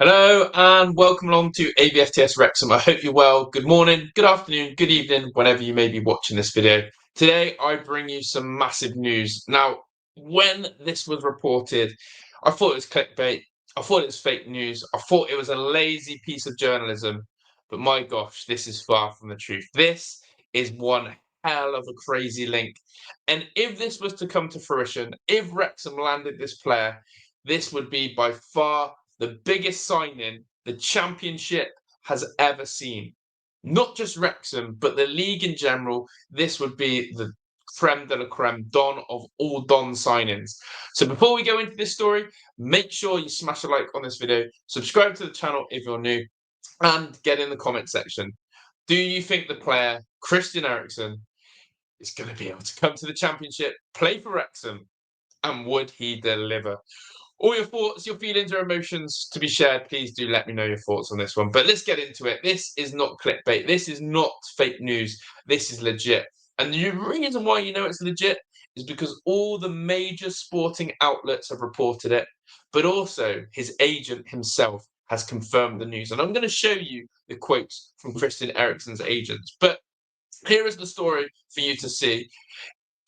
Hello and welcome along to AVFTS Wrexham. I hope you're well. Good morning, good afternoon, good evening, whenever you may be watching this video. Today, I bring you some massive news. Now, when this was reported, I thought it was clickbait. I thought it was fake news. I thought it was a lazy piece of journalism. But my gosh, this is far from the truth. This is one hell of a crazy link. And if this was to come to fruition, if Wrexham landed this player, this would be by far the biggest signing the Championship has ever seen. Not just Wrexham, but the league in general. This would be the creme de la creme, Don of all Don signings. So before we go into this story, make sure you smash a like on this video, subscribe to the channel if you're new, and get in the comment section. Do you think the player, Christian Eriksen, is going to be able to come to the Championship, play for Wrexham, and would he deliver? All your thoughts, your feelings, or emotions to be shared, please do let me know your thoughts on this one. But let's get into it. This is not clickbait. This is not fake news. This is legit. And the reason why you know it's legit is because all the major sporting outlets have reported it, but also his agent himself has confirmed the news. And I'm going to show you the quotes from Christian Eriksen's agents. But here is the story for you to see.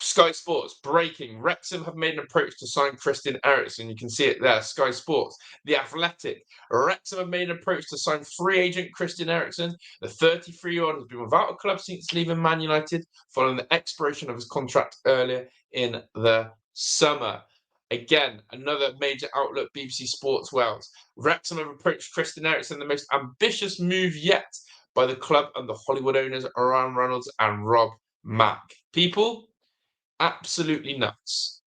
Sky Sports, breaking. Wrexham have made an approach to sign Christian Eriksen. You can see it there, Sky Sports. The Athletic. Wrexham have made an approach to sign free agent Christian Eriksen. The 33-year-old has been without a club since leaving Man United following the expiration of his contract earlier in the summer. Again, another major outlet, BBC Sports Wales. Wrexham have approached Christian Eriksen, the most ambitious move yet by the club under Hollywood owners Ryan Reynolds and Rob Mack. People, absolutely nuts.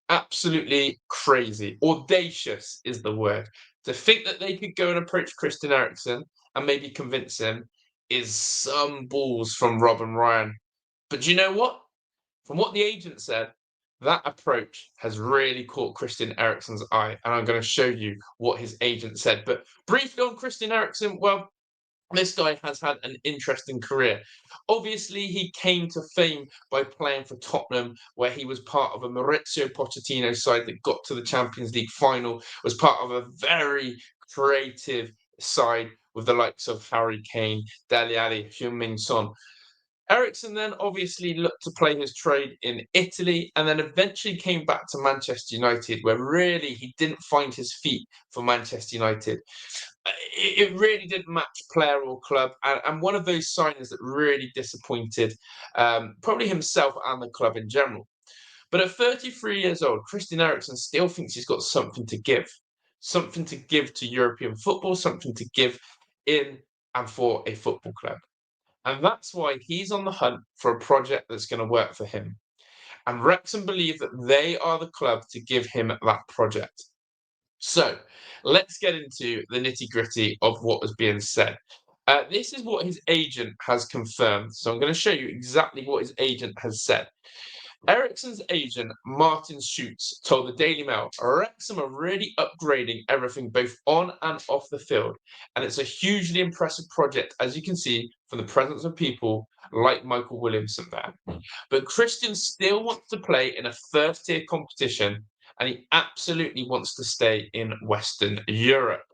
Absolutely crazy. Audacious is the word. To think that they could go and approach Christian Eriksen and maybe convince him is some balls from Rob and Ryan. But do you know what? From what the agent said, that approach has really caught Christian Eriksen's eye. And I'm going to show you what his agent said. But briefly on Christian Eriksen, well, this guy has had an interesting career. Obviously, he came to fame by playing for Tottenham, where he was part of a Maurizio Pochettino side that got to the Champions League final, was part of a very creative side with the likes of Harry Kane, Dele Alli, Heung-min Son. Eriksen then obviously looked to play his trade in Italy and then eventually came back to Manchester United, where really he didn't find his feet for Manchester United. It really didn't match player or club, and one of those signings that really disappointed probably himself and the club in general. But at 33 years old, Christian Eriksen still thinks he's got something to give to European football, something to give in and for a football club. And that's why he's on the hunt for a project that's going to work for him. And Wrexham believe that they are the club to give him that project. So let's get into the nitty gritty of what was being said. This is what his agent has confirmed. So I'm going to show you exactly what his agent has said. Eriksen's agent, Martin Schutz, told the Daily Mail, Wrexham are really upgrading everything both on and off the field. And it's a hugely impressive project, as you can see from the presence of people like Michael Williamson there. But Christian still wants to play in a first-tier competition, and he absolutely wants to stay in Western Europe.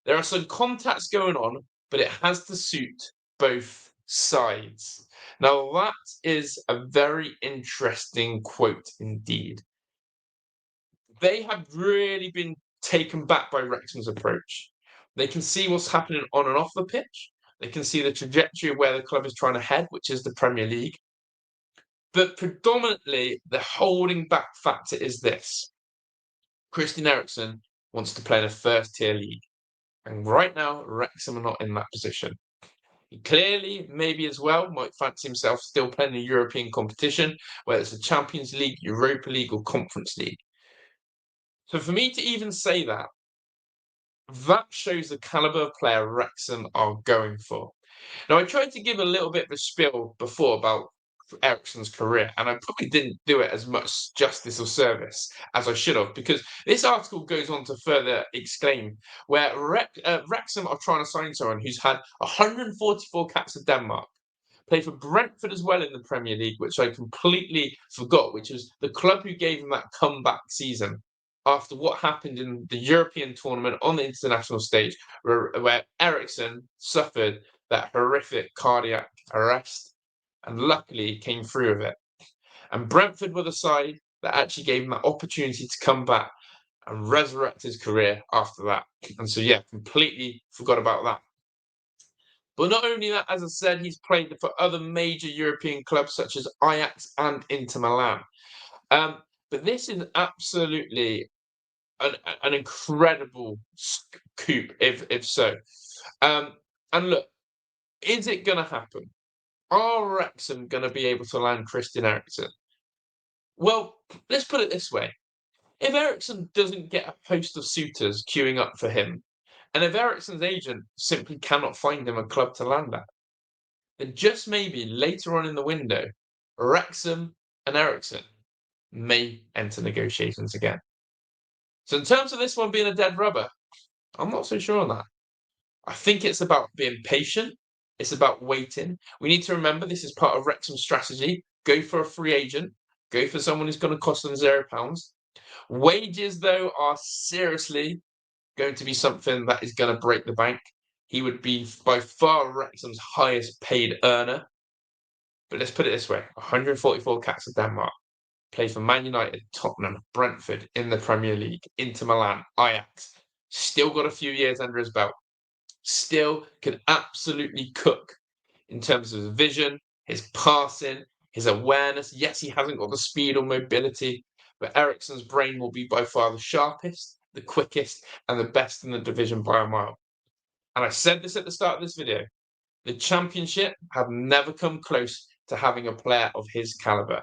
There are some contacts going on, but it has to suit both sides. Now, that is a very interesting quote indeed. They have really been taken back by Wrexham's approach. They can see what's happening on and off the pitch. They can see the trajectory of where the club is trying to head, which is the Premier League. But predominantly, the holding back factor is this. Christian Eriksen wants to play in a first-tier league. And right now, Wrexham are not in that position. He clearly, maybe as well, might fancy himself still playing a European competition, whether it's the Champions League, Europa League, or Conference League. So for me to even say that, that shows the calibre of player Wrexham are going for. Now, I tried to give a little bit of a spiel before about Eriksen's career, and I probably didn't do it as much justice or service as I should have, because this article goes on to further exclaim where Wrexham are trying to sign someone who's had 144 caps for Denmark, played for Brentford as well in the Premier League, which I completely forgot, which was the club who gave him that comeback season. after what happened in the European tournament on the international stage, where Eriksen suffered that horrific cardiac arrest and luckily came through with it. And Brentford were the side that actually gave him that opportunity to come back and resurrect his career after that. And so, yeah, completely forgot about that. But not only that, as I said, he's played for other major European clubs such as Ajax and Inter Milan. But this is absolutely an incredible coup, if so. And look, is it going to happen? Are Wrexham going to be able to land Christian Eriksen? Well, let's put it this way. If Eriksen doesn't get a host of suitors queuing up for him, and if Eriksen's agent simply cannot find him a club to land at, then just maybe later on in the window, Wrexham and Eriksen may enter negotiations again. So in terms of this one being a dead rubber, I'm not so sure on that. I think it's about being patient. It's about waiting. We need to remember this is part of Wrexham's strategy. Go for a free agent. Go for someone who's going to cost them £0. Wages, though, are seriously going to be something that is going to break the bank. He would be by far Wrexham's highest paid earner. But let's put it this way, 144 caps of Denmark. Played for Man United, Tottenham, Brentford in the Premier League, Inter Milan, Ajax. Still got a few years under his belt. Still can absolutely cook in terms of his vision, his passing, his awareness. Yes, he hasn't got the speed or mobility, but Eriksen's brain will be by far the sharpest, the quickest, and the best in the division by a mile. And I said this at the start of this video. The Championship have never come close to having a player of his caliber.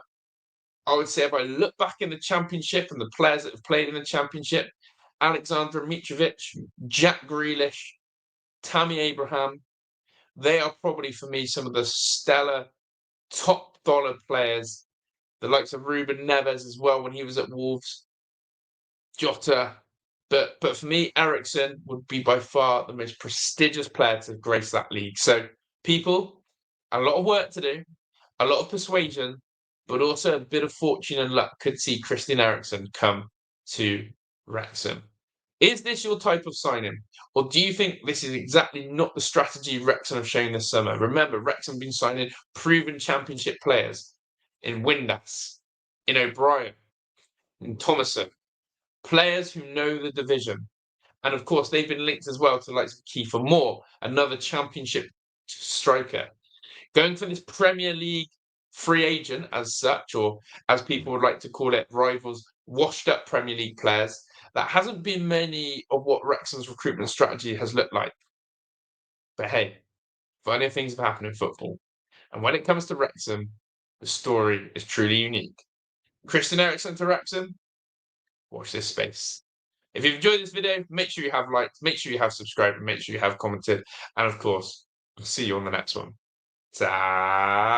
I would say if I look back in the Championship and the players that have played in the Championship, Alexander Mitrovic, Jack Grealish, Tammy Abraham, they are probably for me some of the stellar top dollar players. The likes of Ruben Neves as well when he was at Wolves, Jota. But for me, Eriksen would be by far the most prestigious player to grace that league. So people, a lot of work to do, a lot of persuasion, but also a bit of fortune and luck could see Christian Eriksen come to Wrexham. Is this your type of signing? Or do you think this is exactly not the strategy Wrexham have shown this summer? Remember, Wrexham have been signing proven Championship players in Windass, in O'Brien, in Thomason, players who know the division. And of course, they've been linked as well to the likes of Kiefer Moore, another Championship striker. Going for this Premier League free agent as such, or as people would like to call it, rivals, washed up Premier League players, that hasn't been many of what Wrexham's recruitment strategy has looked like. But hey, funny things have happened in football. And when it comes to Wrexham, the story is truly unique. Christian Eriksen to Wrexham, watch this space. If you've enjoyed this video, make sure you have liked, make sure you have subscribed, and make sure you have commented. And of course, I'll see you on the next one. Ta